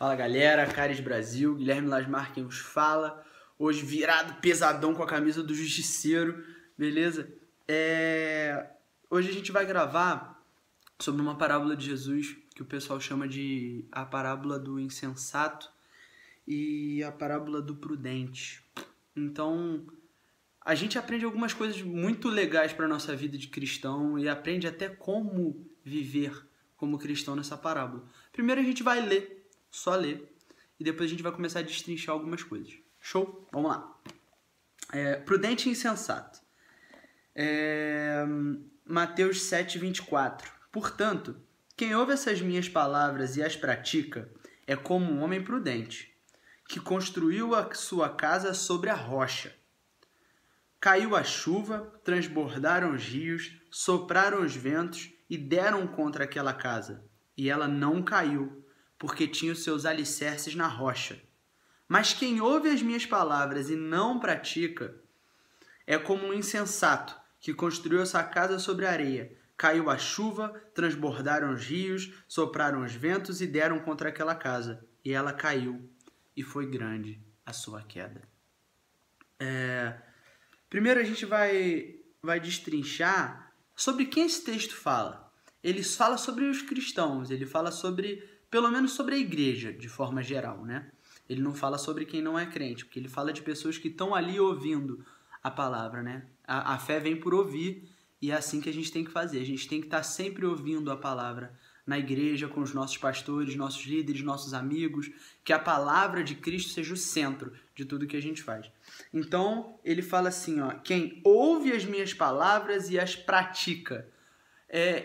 Fala galera, Caris Brasil, Guilherme Lasmar quem vos fala. Hoje virado pesadão com a camisa do Justiceiro, beleza? Hoje a gente vai gravar sobre uma parábola de Jesus que o pessoal chama de a parábola do insensato e a parábola do prudente. Então, a gente aprende algumas coisas muito legais para a nossa vida de cristão e aprende até como viver como cristão nessa parábola. Primeiro a gente vai ler, só ler, e depois a gente vai começar a destrinchar algumas coisas. Show? Vamos lá. Prudente e insensato. Mateus 7:24. Portanto, quem ouve essas minhas palavras e as pratica é como um homem prudente, que construiu a sua casa sobre a rocha. Caiu a chuva, transbordaram os rios, sopraram os ventos e deram contra aquela casa. E ela não caiu, porque tinha os seus alicerces na rocha. Mas quem ouve as minhas palavras e não pratica é como um insensato que construiu essa casa sobre a areia. Caiu a chuva, transbordaram os rios, sopraram os ventos e deram contra aquela casa. E ela caiu, e foi grande a sua queda. Primeiro a gente vai destrinchar sobre quem esse texto fala. Ele fala sobre os cristãos, ele fala sobre, pelo menos sobre a igreja, de forma geral, né? Ele não fala sobre quem não é crente, porque ele fala de pessoas que estão ali ouvindo a palavra, né? A fé vem por ouvir e é assim que a gente tem que fazer. A gente tem que estar sempre ouvindo a palavra na igreja, com os nossos pastores, nossos líderes, nossos amigos, que a palavra de Cristo seja o centro de tudo que a gente faz. Então, ele fala assim, ó, quem ouve as minhas palavras e as pratica.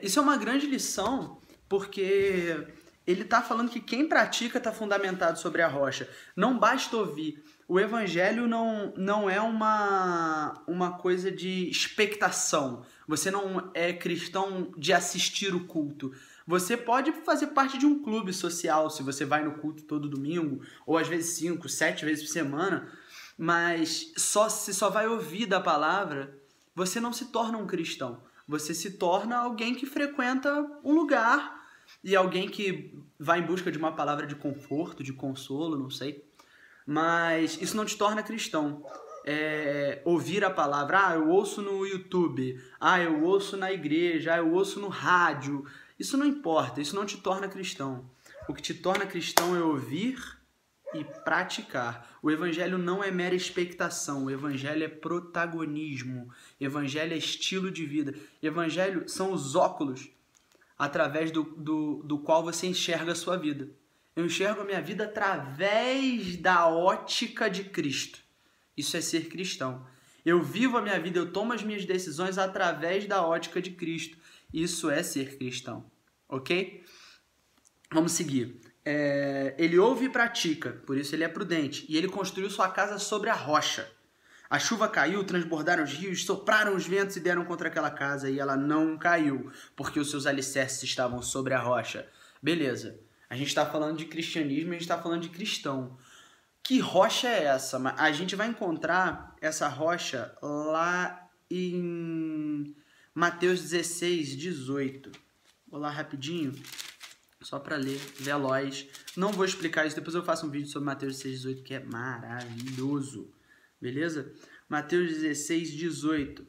Isso é uma grande lição, porque ele está falando que quem pratica está fundamentado sobre a rocha. Não basta ouvir. O evangelho não é uma coisa de expectação. Você não é cristão de assistir o culto. Você pode fazer parte de um clube social, se você vai no culto todo domingo, ou às vezes 5, 7 vezes por semana, mas se só vai ouvir da palavra, você não se torna um cristão. Você se torna alguém que frequenta um lugar e alguém que vai em busca de uma palavra de conforto, de consolo, não sei. Mas isso não te torna cristão. Ouvir a palavra, eu ouço no YouTube, eu ouço na igreja, eu ouço no rádio. Isso não importa, isso não te torna cristão. O que te torna cristão é ouvir e praticar. O evangelho não é mera expectação, o evangelho é protagonismo, o evangelho é estilo de vida. O evangelho são os óculos através do qual você enxerga a sua vida. Eu enxergo a minha vida através da ótica de Cristo. Isso é ser cristão. Eu vivo a minha vida, eu tomo as minhas decisões através da ótica de Cristo. Isso é ser cristão. Ok? Vamos seguir. Ele ouve e pratica, por isso ele é prudente. E ele construiu sua casa sobre a rocha. A chuva caiu, transbordaram os rios, sopraram os ventos e deram contra aquela casa. E ela não caiu, porque os seus alicerces estavam sobre a rocha. Beleza. A gente está falando de cristianismo, a gente está falando de cristão. Que rocha é essa? A gente vai encontrar essa rocha lá em Mateus 16:18. Vou lá rapidinho, só para ler, veloz. Não vou explicar isso, depois eu faço um vídeo sobre Mateus 16:18, que é maravilhoso. Beleza? Mateus 16:18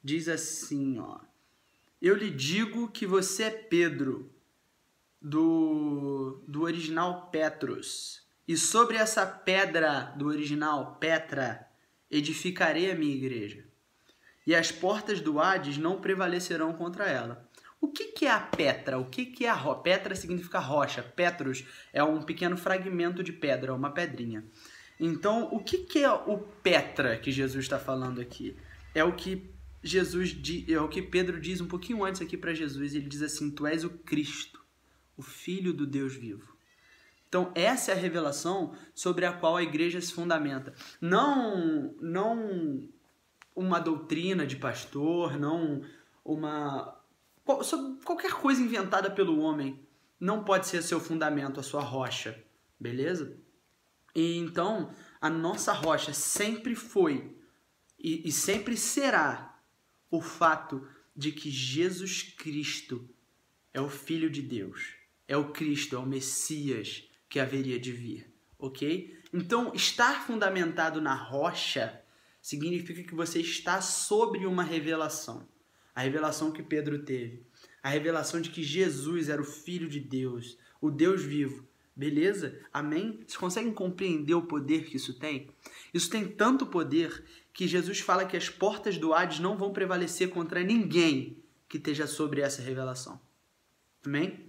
diz assim, ó. Eu lhe digo que você é Pedro, do original Petros, e sobre essa pedra do original Petra edificarei a minha igreja, e as portas do Hades não prevalecerão contra ela. O que é a Petra? O que é a rocha? Petra significa rocha. Petros é um pequeno fragmento de pedra, uma pedrinha. Então, o que é o Petra que Jesus está falando aqui? É o que Pedro diz um pouquinho antes aqui para Jesus. Ele diz assim, tu és o Cristo, o Filho do Deus vivo. Então, essa é a revelação sobre a qual a igreja se fundamenta. Não uma doutrina de pastor, não qualquer coisa inventada pelo homem não pode ser seu fundamento, a sua rocha, beleza? E então, a nossa rocha sempre foi e sempre será o fato de que Jesus Cristo é o Filho de Deus, é o Cristo, é o Messias, que haveria de vir, ok? Então, estar fundamentado na rocha significa que você está sobre uma revelação. A revelação que Pedro teve. A revelação de que Jesus era o Filho de Deus, o Deus vivo. Beleza? Amém? Vocês conseguem compreender o poder que isso tem? Isso tem tanto poder que Jesus fala que as portas do Hades não vão prevalecer contra ninguém que esteja sobre essa revelação. Amém?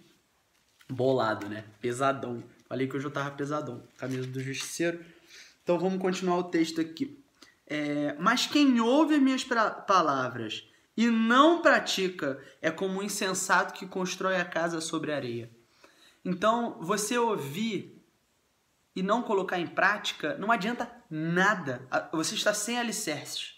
Bolado, né? Pesadão. Falei que hoje eu tava pesadão. Camisa do Justiceiro. Então vamos continuar o texto aqui. Mas quem ouve as minhas palavras e não pratica é como um insensato que constrói a casa sobre a areia. Então, você ouvir e não colocar em prática não adianta nada. Você está sem alicerces.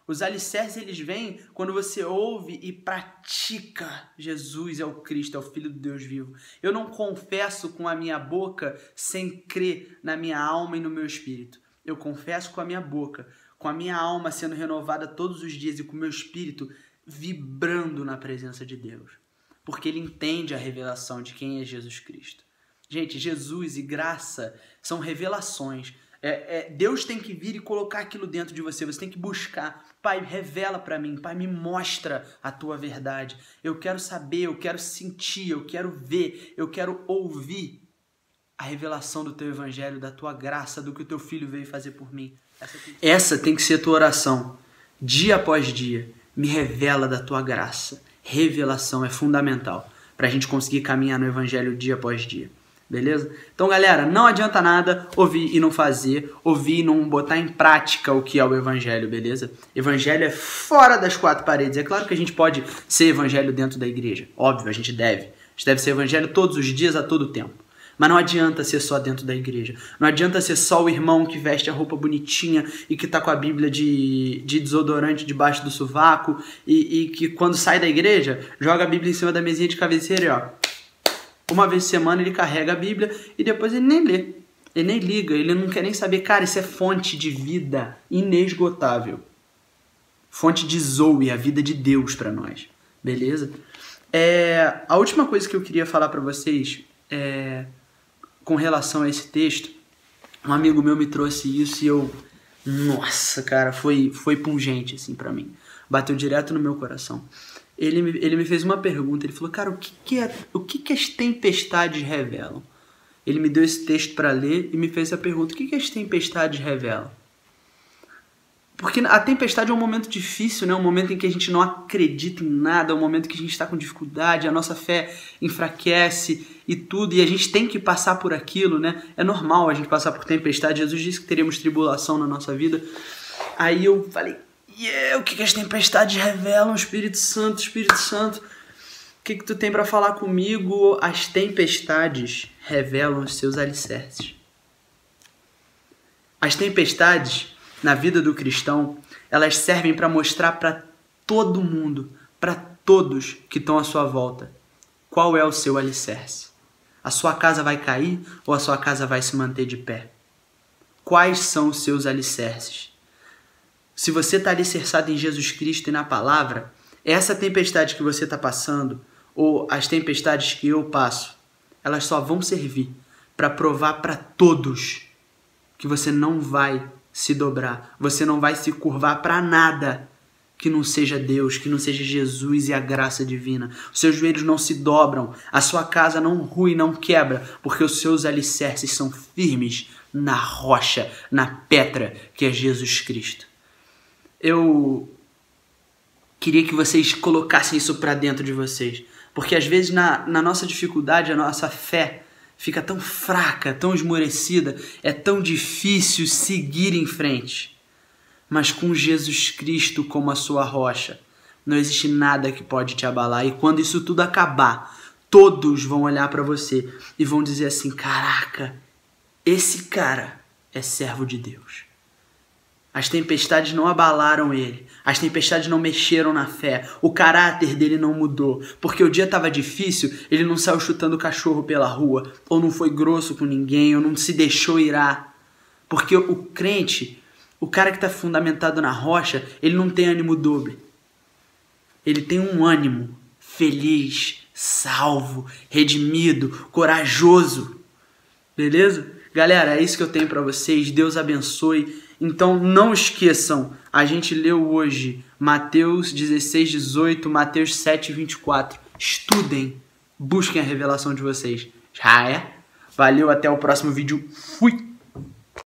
Os alicerces, eles vêm quando você ouve e pratica. Jesus é o Cristo, é o Filho do Deus vivo. Eu não confesso com a minha boca sem crer na minha alma e no meu espírito. Eu confesso com a minha boca, com a minha alma sendo renovada todos os dias e com o meu espírito vibrando na presença de Deus. Porque ele entende a revelação de quem é Jesus Cristo. Gente, Jesus e graça são revelações. Deus tem que vir e colocar aquilo dentro de você. Você tem que buscar. Pai, revela para mim. Pai, me mostra a tua verdade. Eu quero saber, eu quero sentir, eu quero ver, eu quero ouvir a revelação do teu evangelho, da tua graça, do que o teu filho veio fazer por mim. Essa tem que ser a tua oração. Dia após dia, me revela da tua graça. Revelação é fundamental para a gente conseguir caminhar no evangelho dia após dia. Beleza? Então, galera, não adianta nada ouvir e não fazer, ouvir e não botar em prática o que é o evangelho, beleza? Evangelho é fora das quatro paredes. É claro que a gente pode ser evangelho dentro da igreja. Óbvio, a gente deve. A gente deve ser evangelho todos os dias, a todo tempo. Mas não adianta ser só dentro da igreja. Não adianta ser só o irmão que veste a roupa bonitinha e que tá com a Bíblia de desodorante debaixo do sovaco e que quando sai da igreja, joga a Bíblia em cima da mesinha de cabeceira e ó, uma vez por semana ele carrega a Bíblia e depois ele nem lê. Ele nem liga, ele não quer nem saber. Cara, isso é fonte de vida inesgotável. Fonte de Zoe, a vida de Deus para nós. Beleza? A última coisa que eu queria falar para vocês com relação a esse texto, um amigo meu me trouxe isso e eu... Nossa, cara, foi pungente assim para mim. Bateu direto no meu coração. Ele me fez uma pergunta, ele falou, cara, o que as tempestades revelam? Ele me deu esse texto para ler e me fez a pergunta, o que as tempestades revelam? Porque a tempestade é um momento difícil, né? Um momento em que a gente não acredita em nada, é um momento que a gente está com dificuldade, a nossa fé enfraquece e tudo, e a gente tem que passar por aquilo, né? É normal a gente passar por tempestade, Jesus disse que teríamos tribulação na nossa vida. Aí eu falei, o que as tempestades revelam, Espírito Santo, Espírito Santo? O que tu tem para falar comigo? As tempestades revelam os seus alicerces. As tempestades na vida do cristão, elas servem para mostrar para todo mundo, para todos que estão à sua volta, qual é o seu alicerce. A sua casa vai cair ou a sua casa vai se manter de pé? Quais são os seus alicerces? Se você está alicerçado em Jesus Cristo e na palavra, essa tempestade que você está passando, ou as tempestades que eu passo, elas só vão servir para provar para todos que você não vai se dobrar, você não vai se curvar para nada que não seja Deus, que não seja Jesus e a graça divina. Os seus joelhos não se dobram, a sua casa não rui, não quebra, porque os seus alicerces são firmes na rocha, na pedra que é Jesus Cristo. Eu queria que vocês colocassem isso para dentro de vocês, porque às vezes na nossa dificuldade, a nossa fé fica tão fraca, tão esmorecida, é tão difícil seguir em frente. Mas com Jesus Cristo como a sua rocha, não existe nada que pode te abalar. E quando isso tudo acabar, todos vão olhar para você e vão dizer assim, caraca, esse cara é servo de Deus. As tempestades não abalaram ele. As tempestades não mexeram na fé. O caráter dele não mudou. Porque o dia estava difícil, ele não saiu chutando cachorro pela rua. Ou não foi grosso com ninguém, ou não se deixou irar. Porque o crente, o cara que está fundamentado na rocha, ele não tem ânimo dobre. Ele tem um ânimo feliz, salvo, redimido, corajoso. Beleza? Galera, é isso que eu tenho pra vocês. Deus abençoe. Então não esqueçam, a gente leu hoje Mateus 16:18, Mateus 7:24. Estudem, busquem a revelação de vocês. Já é? Valeu, até o próximo vídeo. Fui!